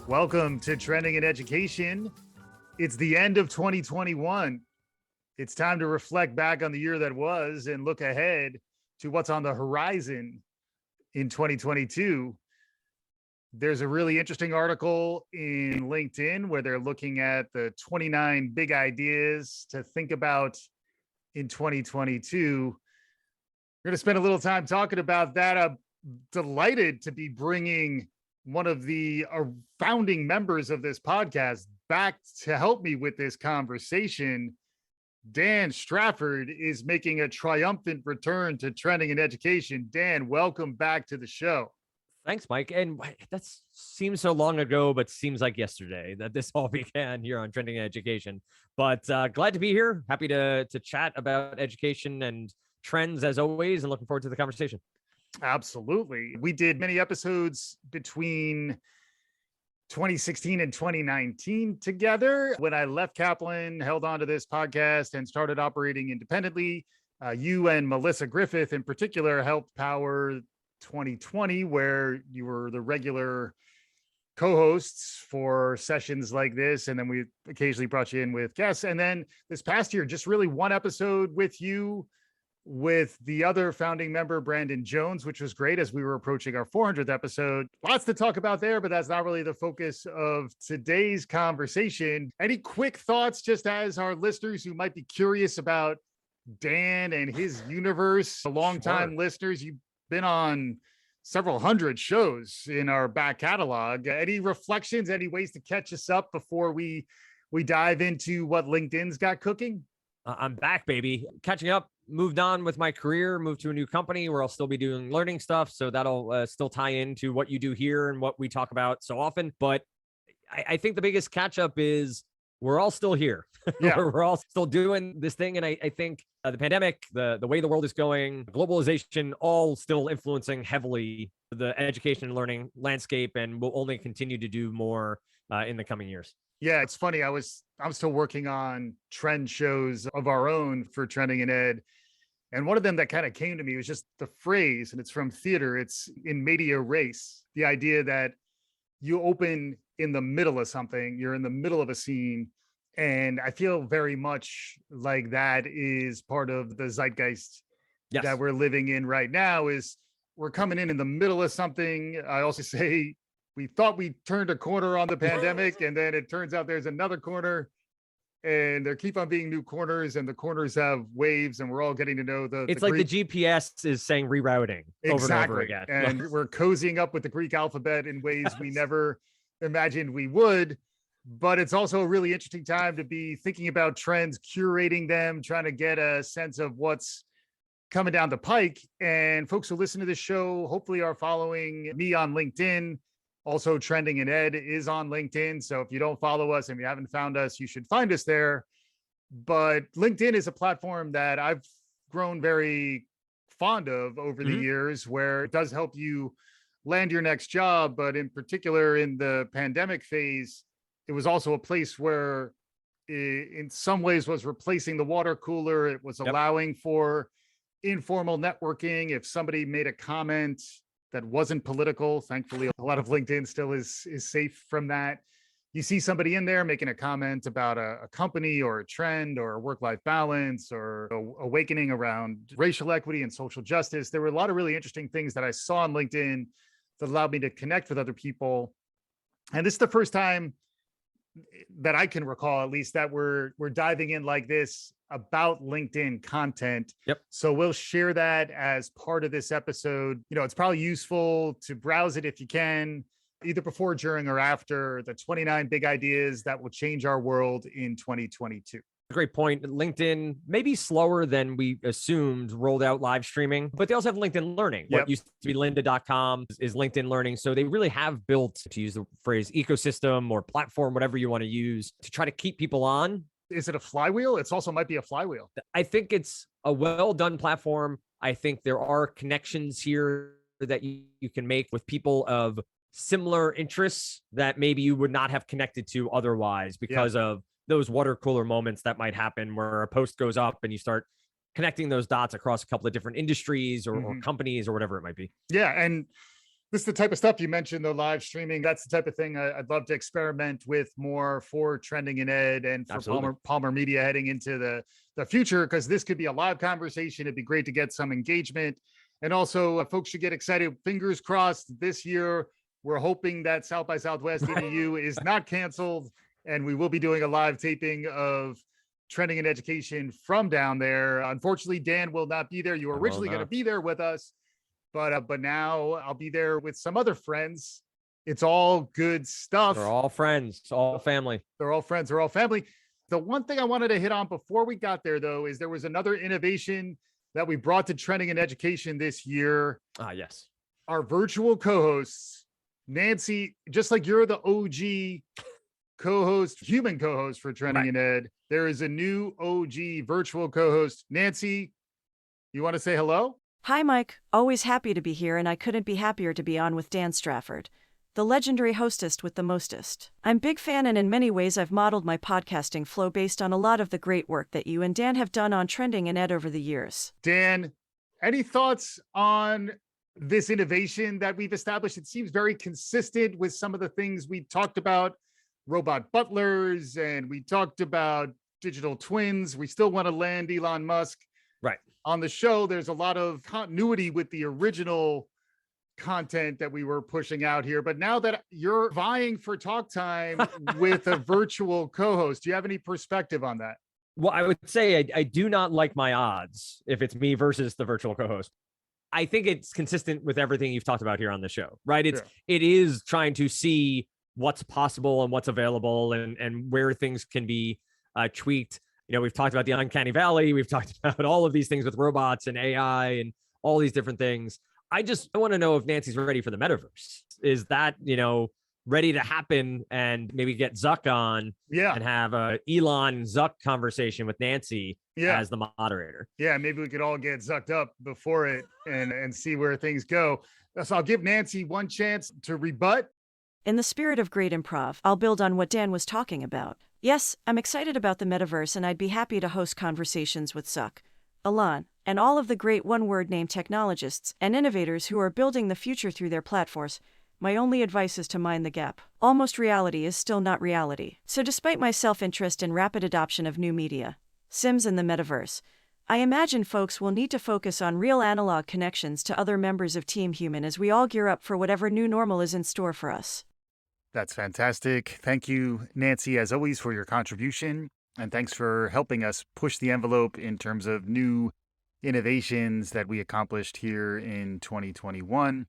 Welcome to Trending in Education. It's the end of 2021. It's time to reflect back on the year that was and look ahead to what's on the horizon in 2022. There's a really interesting article in LinkedIn where they're looking at the 29 big ideas to think about in 2022. We're going to spend a little time talking about that. I'm delighted to be bringing one of the founding members of this podcast back to help me with this conversation. Dan Strafford is making a triumphant return to Trending in Education. Dan, welcome back to the show. Thanks, Mike. And that seems so long ago, but seems like yesterday that this all began here on Trending in Education. But glad to be here. Happy to chat about education and trends as always, and looking forward to the conversation. Absolutely. We did many episodes between 2016 and 2019 together. When I left Kaplan, held on to this podcast and started operating independently, you and Melissa Griffith in particular helped power 2020, where you were the regular co-hosts for sessions like this. And then we occasionally brought you in with guests. And then this past year, just really one episode with you, with the other founding member, Brandon Jones, which was great as we were approaching our 400th episode. Lots to talk about there, but that's not really the focus of today's conversation. Any quick thoughts, just as our listeners who might be curious about Dan and his universe, longtime listeners, you've been on several hundred shows in our back catalog. Any reflections, any ways to catch us up before we dive into what LinkedIn's got cooking? I'm back, baby. Catching up. Moved on with my career, moved to a new company where I'll still be doing learning stuff. So that'll still tie into what you do here and what we talk about so often. But I think the biggest catch up is we're all still here. Yeah. We're all still doing this thing. And I think the pandemic, the way the world is going, globalization, all still influencing heavily the education and learning landscape, and will only continue to do more in the coming years. Yeah, it's funny. I'm still working on trend shows of our own for Trending in Ed. And one of them that kind of came to me was just the phrase, and it's from theater. It's in media res, the idea that you open in the middle of something, you're in the middle of a scene. And I feel very much like that is part of the zeitgeist that we're living in right now. Is we're coming in the middle of something. I also say, we thought we turned a corner on the pandemic, and then it turns out there's another corner, and there keep on being new corners, and the corners have waves, and we're all getting to know It's like Greek. The GPS is saying rerouting over and over again. And we're cozying up with the Greek alphabet in ways we never imagined we would. But it's also a really interesting time to be thinking about trends, curating them, trying to get a sense of what's coming down the pike. And folks who listen to this show hopefully are following me on LinkedIn. Also, Trending in Ed is on LinkedIn. So if you don't follow us and you haven't found us, you should find us there. But LinkedIn is a platform that I've grown very fond of over the years, where it does help you land your next job. But in particular, in the pandemic phase, it was also a place where it, in some ways, was replacing the water cooler. It was allowing for informal networking. If somebody made a comment that wasn't political, thankfully, a lot of LinkedIn still is safe from that. You see somebody in there making a comment about a company or a trend or a work-life balance or awakening around racial equity and social justice. There were a lot of really interesting things that I saw on LinkedIn that allowed me to connect with other people. And this is the first time that I can recall, at least, that we're diving in like this about LinkedIn content. So we'll share that as part of this episode. You know, it's probably useful to browse it if you can, either before, during, or after the 29 big ideas that will change our world in 2022. Great point. LinkedIn, maybe slower than we assumed, rolled out live streaming, but they also have LinkedIn Learning. What used to be lynda.com is LinkedIn Learning. So they really have built, to use the phrase, ecosystem or platform, whatever you want to use, to try to keep people on. Is it a flywheel? It's also might be a flywheel. I think it's a well-done platform. I think there are connections here that you can make with people of similar interests that maybe you would not have connected to otherwise because of those water cooler moments that might happen where a post goes up and you start connecting those dots across a couple of different industries or companies or whatever it might be. Yeah. And This is the type of stuff you mentioned, the live streaming. That's the type of thing I'd love to experiment with more for Trending in Ed and for Palmer Media heading into the future, because this could be a live conversation. It'd be great to get some engagement. And also, folks should get excited. Fingers crossed this year. We're hoping that South by Southwest EDU is not canceled, and we will be doing a live taping of Trending in Education from down there. Unfortunately, Dan will not be there. You were originally going to be there with us, but now I'll be there with some other friends. It's all good stuff. They're all friends, all family. They're all friends. They're all family. The one thing I wanted to hit on before we got there, though, is there was another innovation that we brought to Trending in Education this year. Yes. Our virtual co-hosts, Nancy, just like you're the OG co-host, human co-host for Trending in Ed, there is a new OG virtual co-host. Nancy, you want to say hello? Hi, Mike. Always happy to be here, and I couldn't be happier to be on with Dan Strafford, the legendary hostess with the mostest. I'm a big fan, and in many ways I've modeled my podcasting flow based on a lot of the great work that you and Dan have done on Trending in Ed over the years. Dan, any thoughts on this innovation that we've established? It seems very consistent with some of the things we talked about, robot butlers, and we talked about digital twins. We still want to land Elon Musk on the show. There's a lot of continuity with the original content that we were pushing out here, but now that you're vying for talk time with a virtual co-host, do you have any perspective on that? Well, I would say I do not like my odds if it's me versus the virtual co-host. I think it's consistent with everything you've talked about here on the show, right? It is trying to see what's possible and what's available and where things can be tweaked. You know, we've talked about the uncanny valley. We've talked about all of these things with robots and AI and all these different things. I want to know if Nancy's ready for the metaverse. Is that, ready to happen, and maybe get Zuck on and have a Elon Zuck conversation with Nancy as the moderator? Yeah, maybe we could all get zucked up before it and see where things go. So I'll give Nancy one chance to rebut. In the spirit of great improv, I'll build on what Dan was talking about. Yes, I'm excited about the metaverse, and I'd be happy to host conversations with Zuck, Elon, and all of the great one-word name technologists and innovators who are building the future through their platforms. My only advice is to mind the gap. Almost reality is still not reality. So despite my self-interest and rapid adoption of new media, Sims and the metaverse, I imagine folks will need to focus on real analog connections to other members of Team Human as we all gear up for whatever new normal is in store for us. That's fantastic. Thank you, Nancy, as always, for your contribution. And thanks for helping us push the envelope in terms of new innovations that we accomplished here in 2021.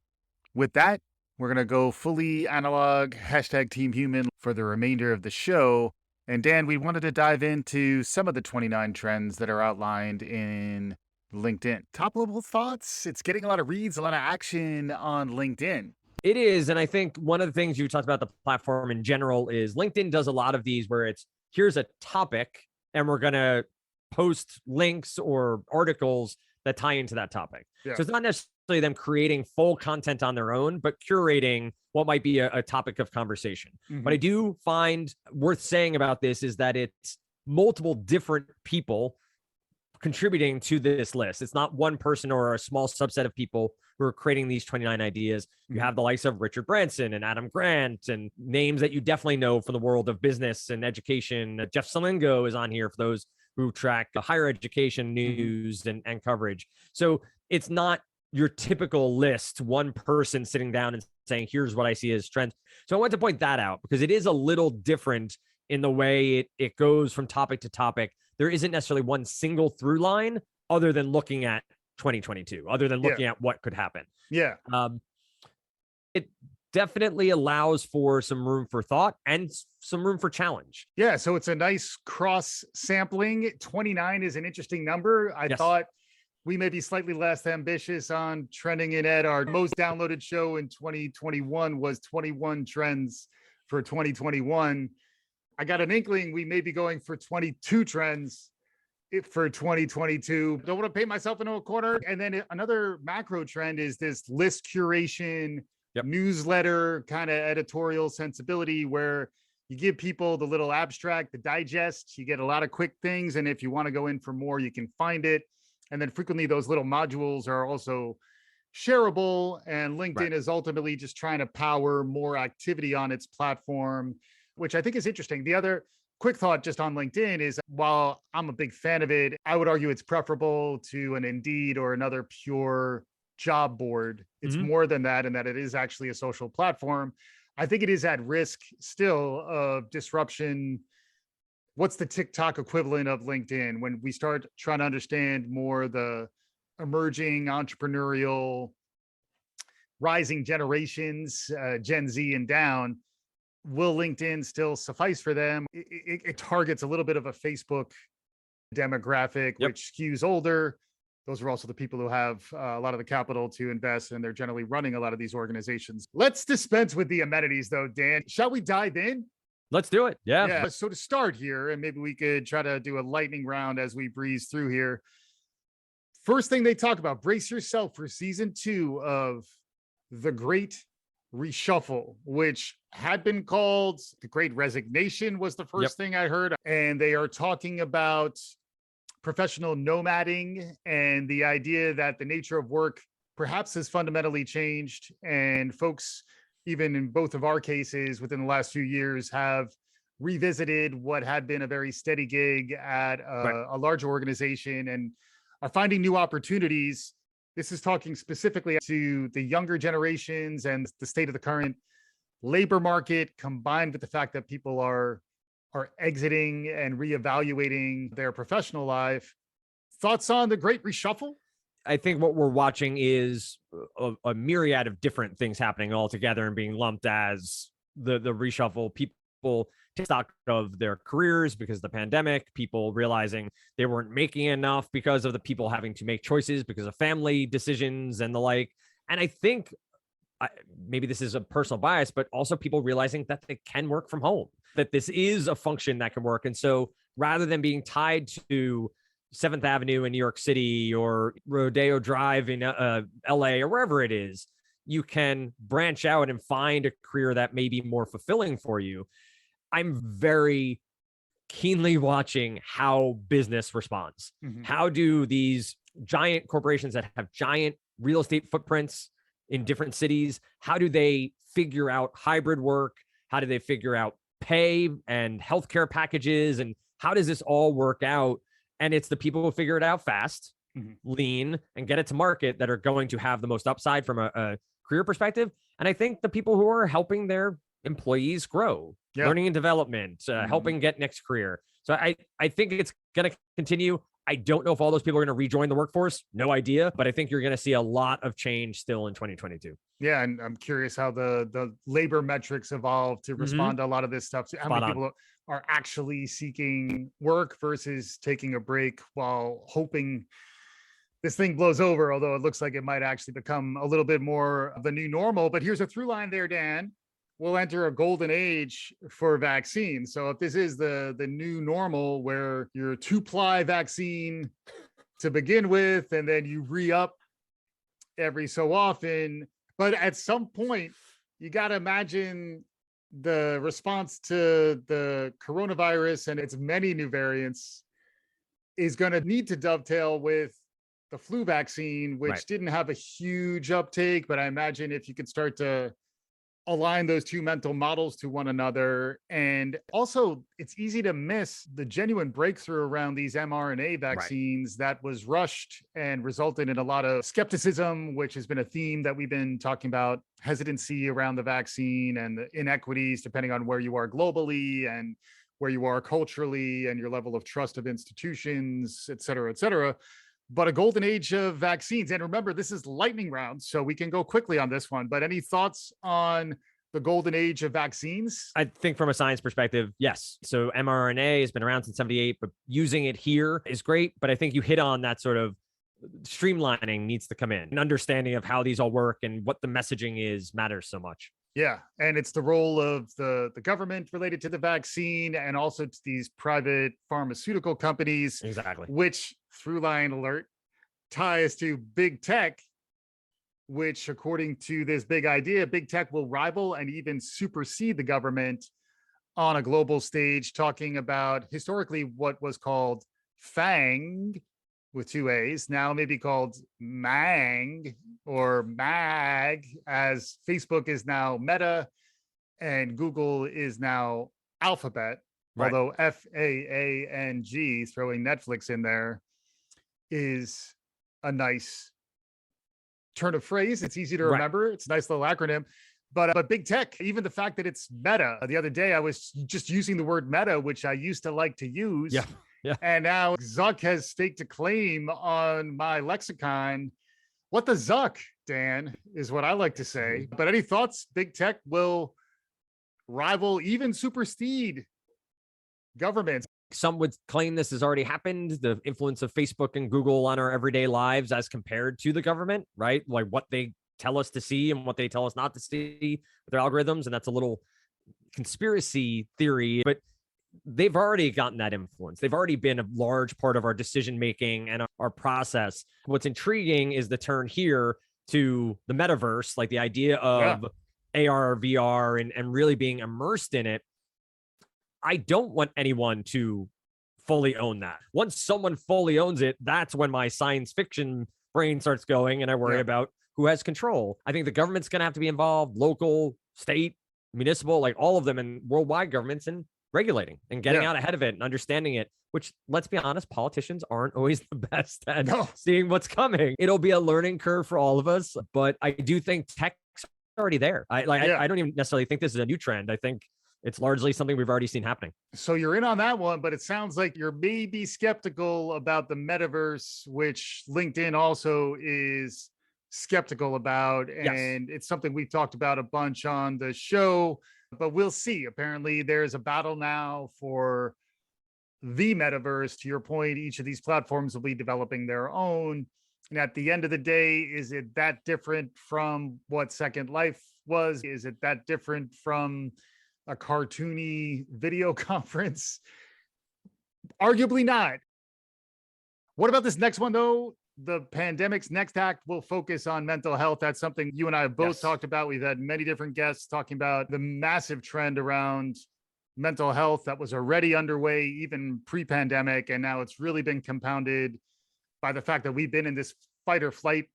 With that, we're going to go fully analog, #Team Human for the remainder of the show. And Dan, we wanted to dive into some of the 29 trends that are outlined in LinkedIn. Top level thoughts? It's getting a lot of reads, a lot of action on LinkedIn. It is. And I think one of the things you talked about the platform in general is LinkedIn does a lot of these where it's, here's a topic and we're going to post links or articles that tie into that topic. So it's not necessarily them creating full content on their own, but curating what might be a topic of conversation. What I do find worth saying about this is that it's multiple different people contributing to this list. It's not one person or a small subset of people who are creating these 29 ideas. You have the likes of Richard Branson and Adam Grant and names that you definitely know from the world of business and education. Jeff Salingo is on here for those who track the higher education news and coverage. So it's not your typical list, one person sitting down and saying, here's what I see as trends. So I want to point that out because it is a little different in the way it goes from topic to topic. There isn't necessarily one single through line other than looking at 2022, other than looking at what could happen. It definitely allows for some room for thought and some room for challenge. Yeah, so it's a nice cross sampling. 29 is an interesting number. I thought we may be slightly less ambitious on Trending in Ed. Our most downloaded show in 2021 was 21 trends for 2021. I got an inkling we may be going for 22 trends for 2022. Don't want to paint myself into a corner. And then another macro trend is this list curation, newsletter kind of editorial sensibility where you give people the little abstract, the digest, you get a lot of quick things. And if you want to go in for more, you can find it. And then frequently those little modules are also shareable, and LinkedIn Right. is ultimately just trying to power more activity on its platform, which I think is interesting. The other quick thought just on LinkedIn is while I'm a big fan of it, I would argue it's preferable to an Indeed or another pure job board. It's Mhm. more than that, and that it is actually a social platform. I think it is at risk still of disruption. What's the TikTok equivalent of LinkedIn when we start trying to understand more the emerging entrepreneurial rising generations, Gen Z and down? Will LinkedIn still suffice for them? It targets a little bit of a Facebook demographic, Yep. which skews older. Those are also the people who have a lot of the capital to invest, and they're generally running a lot of these organizations. Let's dispense with the amenities, though, Dan. Shall we dive in? Let's do it. Yeah. Yeah. So to start here, and maybe we could try to do a lightning round as we breeze through here. First thing they talk about, brace yourself for season 2 of The Great Reshuffle, which had been called The Great Resignation, was the first thing I heard. And they are talking about professional nomading and the idea that the nature of work perhaps has fundamentally changed. And folks, even in both of our cases within the last few years, have revisited what had been a very steady gig at a large organization and are finding new opportunities. This is talking specifically to the younger generations and the state of the current labor market, combined with the fact that people are exiting and reevaluating their professional life. Thoughts on The Great Reshuffle? I think what we're watching is a myriad of different things happening all together and being lumped as the reshuffle. People take stock of their careers because of the pandemic, people realizing they weren't making enough because of the people having to make choices because of family decisions and the like. And I think maybe this is a personal bias, but also people realizing that they can work from home, that this is a function that can work. And so rather than being tied to 7th Avenue in New York City or Rodeo Drive in LA or wherever it is, you can branch out and find a career that may be more fulfilling for you. I'm very keenly watching how business responds. Mm-hmm. How do these giant corporations that have giant real estate footprints in different cities, how do they figure out hybrid work? How do they figure out pay and healthcare packages? And how does this all work out? And it's the people who figure it out fast, lean, and get it to market that are going to have the most upside from a career perspective. And I think the people who are helping their employees grow, learning and development, helping get next career. So I think it's going to continue. I don't know if all those people are going to rejoin the workforce. No idea. But I think you're going to see a lot of change still in 2022. Yeah. And I'm curious how the labor metrics evolve to respond to a lot of this stuff. How many people are actually seeking work versus taking a break while hoping this thing blows over, although it looks like it might actually become a little bit more of the new normal. But here's a through line there, Dan. We'll enter a golden age for vaccines. So if this is the new normal where your 2-ply vaccine to begin with, and then you re-up every so often, but at some point you got to imagine the response to the coronavirus and its many new variants is going to need to dovetail with the flu vaccine, which didn't have a huge uptake. But I imagine if you could start to align those two mental models to one another. And also, it's easy to miss the genuine breakthrough around these mRNA vaccines that was rushed and resulted in a lot of skepticism, which has been a theme that we've been talking about, hesitancy around the vaccine and the inequities depending on where you are globally and where you are culturally and your level of trust of institutions, et cetera, et cetera. But a golden age of vaccines. And remember, this is lightning round, so we can go quickly on this one. But any thoughts on the golden age of vaccines? I think from a science perspective, yes. So mRNA has been around since 78, but using it here is great. But I think you hit on that sort of streamlining needs to come in. An understanding of how these all work and what the messaging is matters so much. Yeah. And it's the role of the government related to the vaccine and also to these private pharmaceutical companies. Exactly. Which, through line alert, ties to big tech, which, according to this big idea, big tech will rival and even supersede the government on a global stage, talking about historically what was called FANG, with two A's, now maybe called Mang or Mag, as Facebook is now Meta and Google is now Alphabet. Right. Although FAANG, throwing Netflix in there, is a nice turn of phrase. It's easy to Right. remember. It's a nice little acronym. But big tech, even the fact that it's Meta. The other day, I was just using the word Meta, which I used to like to use. Yeah. Yeah. And now Zuck has staked a claim on my lexicon. What the Zuck, Dan, is what I like to say. But any thoughts? Big tech will rival, even supersede governments. Some would claim this has already happened, the influence of Facebook and Google on our everyday lives as compared to the government, right? Like what they tell us to see and what they tell us not to see with their algorithms. And that's a little conspiracy theory, but they've already gotten that influence. They've already been a large part of our decision making and our process. What's intriguing is the turn here to the metaverse, like the idea of AR, VR, and really being immersed in it. I don't want anyone to fully own that. Once someone fully owns it, that's when my science fiction brain starts going and I worry about who has control. I think the government's going to have to be involved, local, state, municipal, like all of them, and worldwide governments, and regulating and getting out ahead of it and understanding it, which, let's be honest, politicians aren't always the best at seeing what's coming. It'll be a learning curve for all of us, but I do think tech's already there. I don't even necessarily think this is a new trend. I think it's largely something we've already seen happening. So you're in on that one, but it sounds like you're maybe skeptical about the metaverse, which LinkedIn also is skeptical about. And it's something we've talked about a bunch on the show, but we'll see. Apparently there's a battle now for the metaverse. To your point, each of these platforms will be developing their own. And at the end of the day, is it that different from what Second Life was? Is it that different from a cartoony video conference? Arguably not. What about this next one, though? The pandemic's next act will focus on mental health. That's something you and I have both talked about. We've had many different guests talking about the massive trend around mental health that was already underway even pre-pandemic. And now it's really been compounded by the fact that we've been in this fight or flight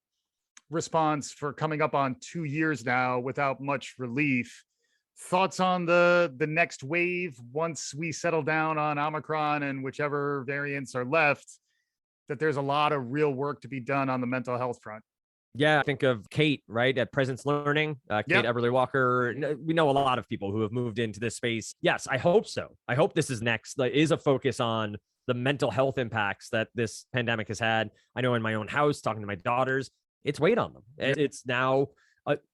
response for coming up on 2 years now without much relief. Thoughts on the next wave once we settle down on Omicron and whichever variants are left, that there's a lot of real work to be done on the mental health front. Yeah, think of Kate, right, at Presence Learning, Kate Everly Walker. We know a lot of people who have moved into this space. Yes, I hope so. I hope this is next. There is a focus on the mental health impacts that this pandemic has had. I know in my own house, talking to my daughters, it's weighed on them. It's now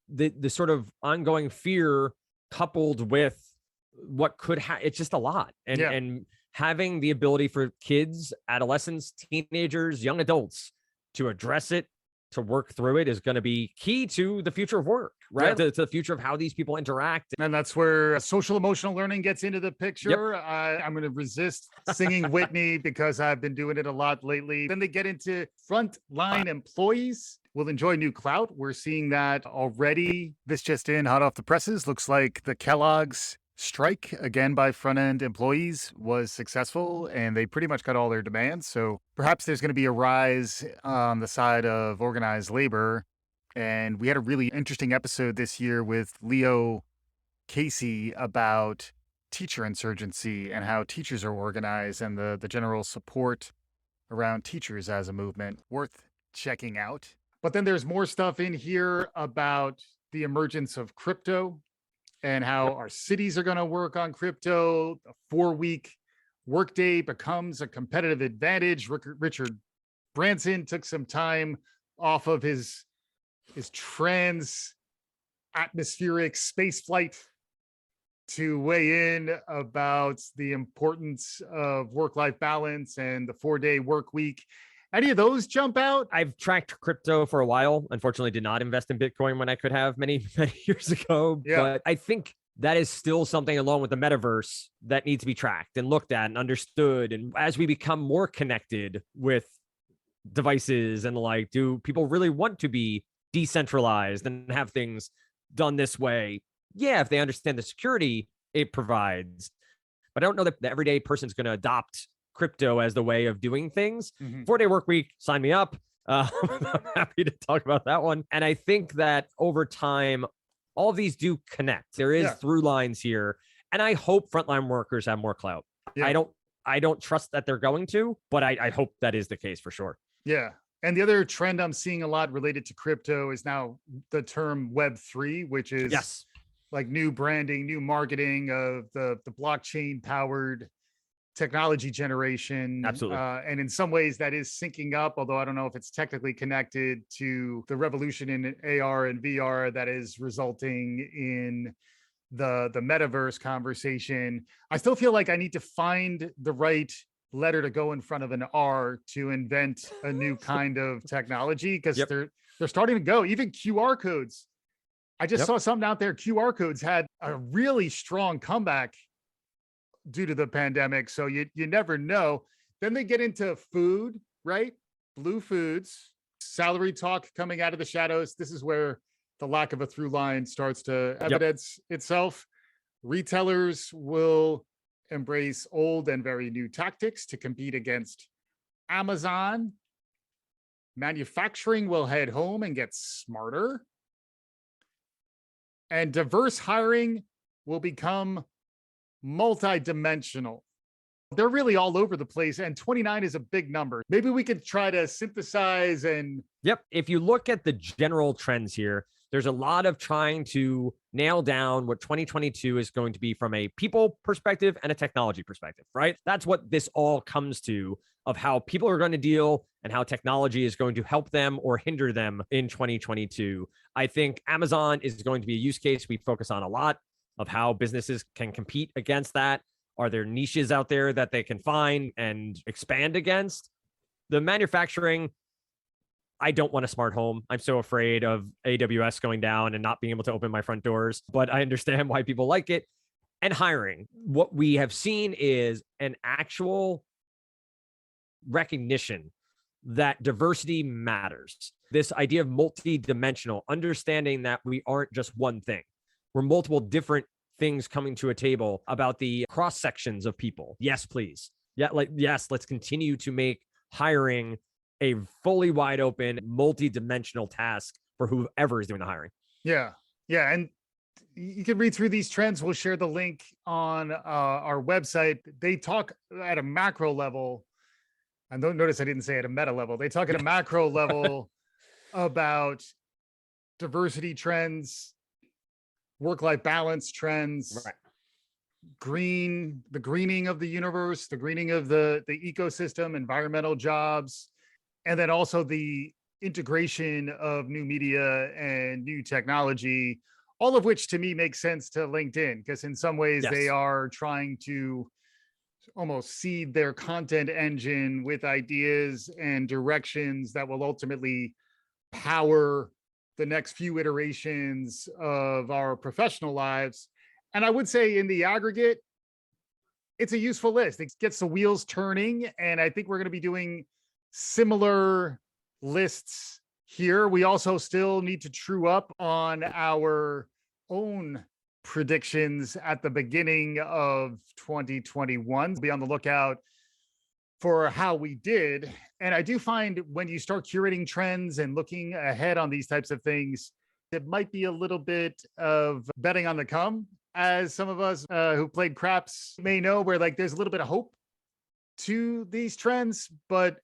the sort of ongoing fear coupled with what could it's just a lot. And having the ability for kids, adolescents, teenagers, young adults to address it, to work through it, is going to be key to the future of work, right? To the future of how these people interact. And that's where social emotional learning gets into the picture. I'm going to resist singing Whitney because I've been doing it a lot lately. Then they get into frontline employees will enjoy new clout. We're seeing that already. This just in, hot off the presses, looks like the Kellogg's strike, again by front-end employees, was successful, and they pretty much got all their demands. So perhaps there's going to be a rise on the side of organized labor. And we had a really interesting episode this year with Leo Casey about teacher insurgency and how teachers are organized and the general support around teachers as a movement. Worth checking out. But then there's more stuff in here about the emergence of crypto and how our cities are going to work on crypto. A 4-week workday becomes a competitive advantage. Richard Branson took some time off of his trans atmospheric space flight to weigh in about the importance of work-life balance and the 4-day work week. Any of those jump out? I've tracked crypto for a while. Unfortunately, did not invest in Bitcoin when I could have many years ago. But I think that is still something, along with the metaverse, that needs to be tracked and looked at and understood. And as we become more connected with devices and the like, do people really want to be decentralized and have things done this way? Yeah, if they understand the security it provides. But I don't know that the everyday person's going to adopt crypto as the way of doing things. Mhm. 4-day work week, sign me up. I'm happy to talk about that one. And I think that over time, all of these do connect. There is Yeah. through lines here. And I hope frontline workers have more clout. Yeah. I don't trust that they're going to, but I hope that is the case for sure. Yeah. And the other trend I'm seeing a lot related to crypto is now the term Web3, which is Yes. like new branding, new marketing of the blockchain powered technology generation. Absolutely. And in some ways that is syncing up, although I don't know if it's technically connected to the revolution in AR and VR that is resulting in the Metaverse conversation. I still feel like I need to find the right letter to go in front of an R to invent a new kind of technology, because Yep. they're starting to go. Even QR codes. I just Yep. saw something out there. QR codes had a really strong comeback due to the pandemic. So you never know. Then they get into food, right? Blue foods, salary talk coming out of the shadows. This is where the lack of a through line starts to evidence itself. Retailers will embrace old and very new tactics to compete against Amazon. Manufacturing will head home and get smarter. And diverse hiring will become multidimensional. They're really all over the place, and 29 is a big number. Maybe we could try to synthesize and Yep. If you look at the general trends here, there's a lot of trying to nail down what 2022 is going to be from a people perspective and a technology perspective, right? That's what this all comes to, of how people are going to deal and how technology is going to help them or hinder them in 2022. I think Amazon is going to be a use case we focus on a lot, of how businesses can compete against that. Are there niches out there that they can find and expand against? The manufacturing, I don't want a smart home. I'm so afraid of AWS going down and not being able to open my front doors, but I understand why people like it. And hiring, what we have seen is an actual recognition that diversity matters. This idea of multidimensional, understanding that we aren't just one thing. We're multiple different things coming to a table about the cross sections of people. Yes, please. Yeah, yes, let's continue to make hiring a fully wide open, multi-dimensional task for whoever is doing the hiring. Yeah. And you can read through these trends. We'll share the link on our website. They talk at a macro level. And don't notice I didn't say at a meta level. They talk at a macro level about diversity trends, work-life balance trends, Right. the greening of the universe, the greening of the ecosystem, environmental jobs, and then also the integration of new media and new technology, all of which to me makes sense to LinkedIn, because in some ways Yes. they are trying to almost seed their content engine with ideas and directions that will ultimately power the next few iterations of our professional lives. And I would say in the aggregate, it's a useful list. It gets the wheels turning. And I think we're going to be doing similar lists here. We also still need to true up on our own predictions at the beginning of 2021. Be on the lookout for how we did. And I do find when you start curating trends and looking ahead on these types of things, it might be a little bit of betting on the come, as some of us who played craps may know, where like there's a little bit of hope to these trends. But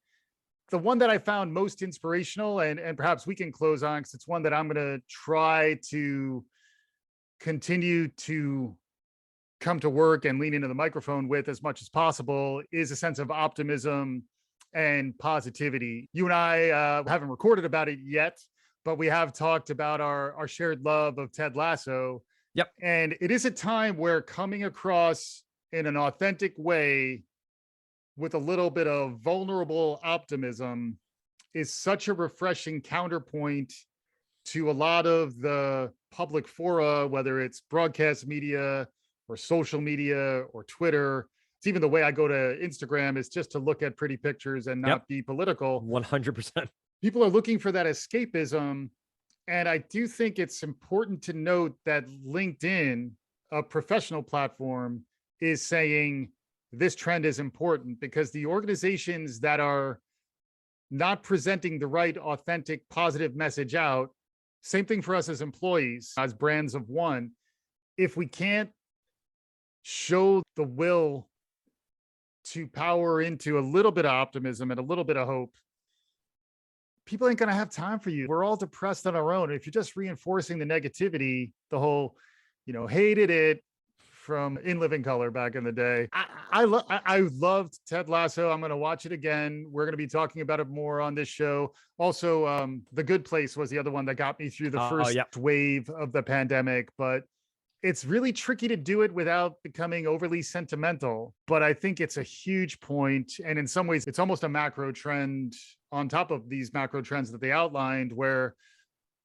the one that I found most inspirational, and perhaps we can close on, because it's one that I'm going to try to continue to come to work and lean into the microphone with as much as possible, is a sense of optimism and positivity. You and I haven't recorded about it yet, but we have talked about our shared love of Ted Lasso. Yep. And it is a time where coming across in an authentic way with a little bit of vulnerable optimism is such a refreshing counterpoint to a lot of the public fora, whether it's broadcast media or social media or Twitter. It's even the way I go to Instagram is just to look at pretty pictures and not be political. 100%. People are looking for that escapism. And I do think it's important to note that LinkedIn, a professional platform, is saying, this trend is important, because the organizations that are not presenting the right, authentic, positive message out, same thing for us as employees, as brands of one, if we can't show the will to power into a little bit of optimism and a little bit of hope, people ain't going to have time for you. We're all depressed on our own. If you're just reinforcing the negativity, the whole, hated it from In Living Color back in the day. I loved Ted Lasso. I'm going to watch it again. We're going to be talking about it more on this show. Also, The Good Place was the other one that got me through the first wave of the pandemic, but it's really tricky to do it without becoming overly sentimental. But I think it's a huge point. And in some ways, it's almost a macro trend on top of these macro trends that they outlined, where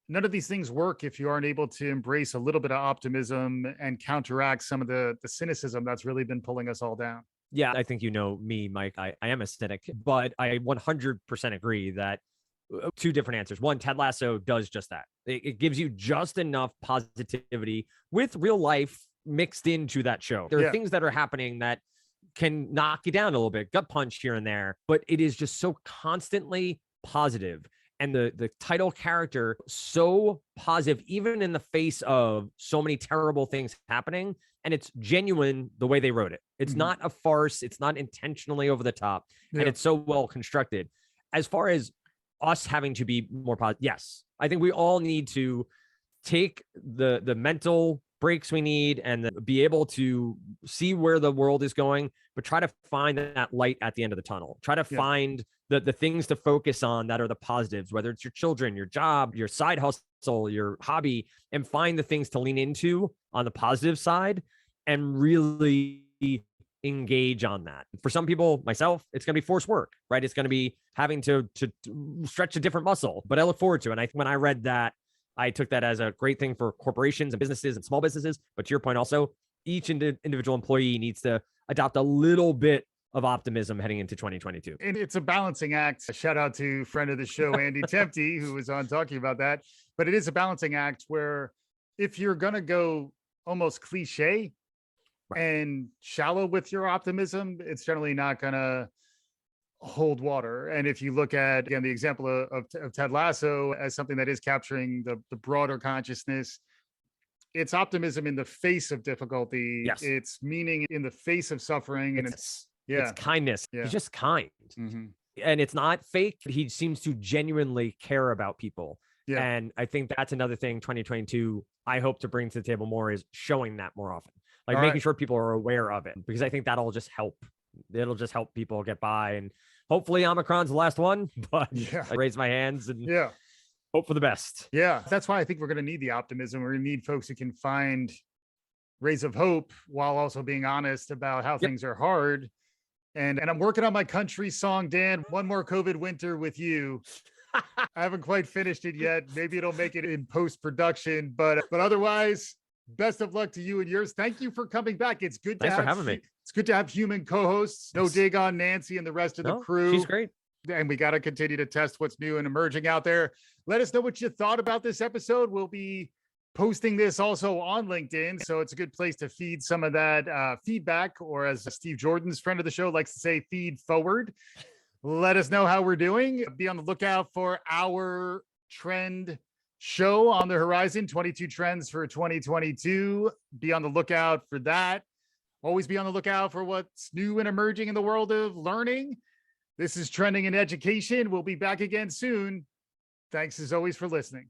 none of these things work if you aren't able to embrace a little bit of optimism and counteract some of the cynicism that's really been pulling us all down. Yeah, I think me, Mike. I am a cynic, but I 100% agree that two different answers. One, Ted Lasso does just that. It gives you just enough positivity with real life mixed into that show. There are things that are happening that can knock you down a little bit, gut punch here and there, but it is just so constantly positive. And the title character, so positive, even in the face of so many terrible things happening. And it's genuine the way they wrote it. It's not a farce. It's not intentionally over the top. And it's so well constructed. As far as us having to be more positive, yes, I think we all need to take the mental breaks we need and be able to see where the world is going, but try to find that light at the end of the tunnel. Try to find the things to focus on that are the positives, whether it's your children, your job, your side hustle, your hobby, and find the things to lean into on the positive side and really engage on that. For some people, myself, it's going to be forced work, right? It's going to be having to stretch a different muscle, but I look forward to it. And when I read that, I took that as a great thing for corporations and businesses and small businesses. But to your point, also, each individual employee needs to adopt a little bit of optimism heading into 2022. And it's a balancing act. A shout out to friend of the show, Andy Tempty, who was on talking about that. But it is a balancing act where if you're going to go almost cliche and shallow with your optimism, it's generally not going to hold water. And if you look at, again, the example of Ted Lasso as something that is capturing the broader consciousness, it's optimism in the face of difficulty. Yes. It's meaning in the face of suffering. And it's kindness. Yeah. He's just kind. And it's not fake. He seems to genuinely care about people. Yeah. And I think that's another thing 2022 I hope to bring to the table more, is showing that more often. Like making sure people are aware of it, because I think that'll just help. It'll just help people get by. And hopefully Omicron's the last one, but I raise my hands and hope for the best. Yeah. That's why I think we're going to need the optimism. We're going to need folks who can find rays of hope while also being honest about how things are hard. And I'm working on my country song, Dan. One more COVID winter with you. I haven't quite finished it yet. Maybe it'll make it in post-production, but otherwise, best of luck to you and yours. Thank you for coming back. It's good to Thanks for having me. It's good to have human co-hosts. No dig on Nancy and the rest of the crew. She's great. And we got to continue to test what's new and emerging out there. Let us know what you thought about this episode. We'll be posting this also on LinkedIn, so it's a good place to feed some of that feedback, or as Steve Jordan's friend of the show likes to say, feed forward. Let us know how we're doing. Be on the lookout for our trend show on the horizon, 22 trends for 2022. Be on the lookout for that. Always be on the lookout for what's new and emerging in the world of learning. This is Trending in Education. We'll be back again soon. Thanks as always for listening.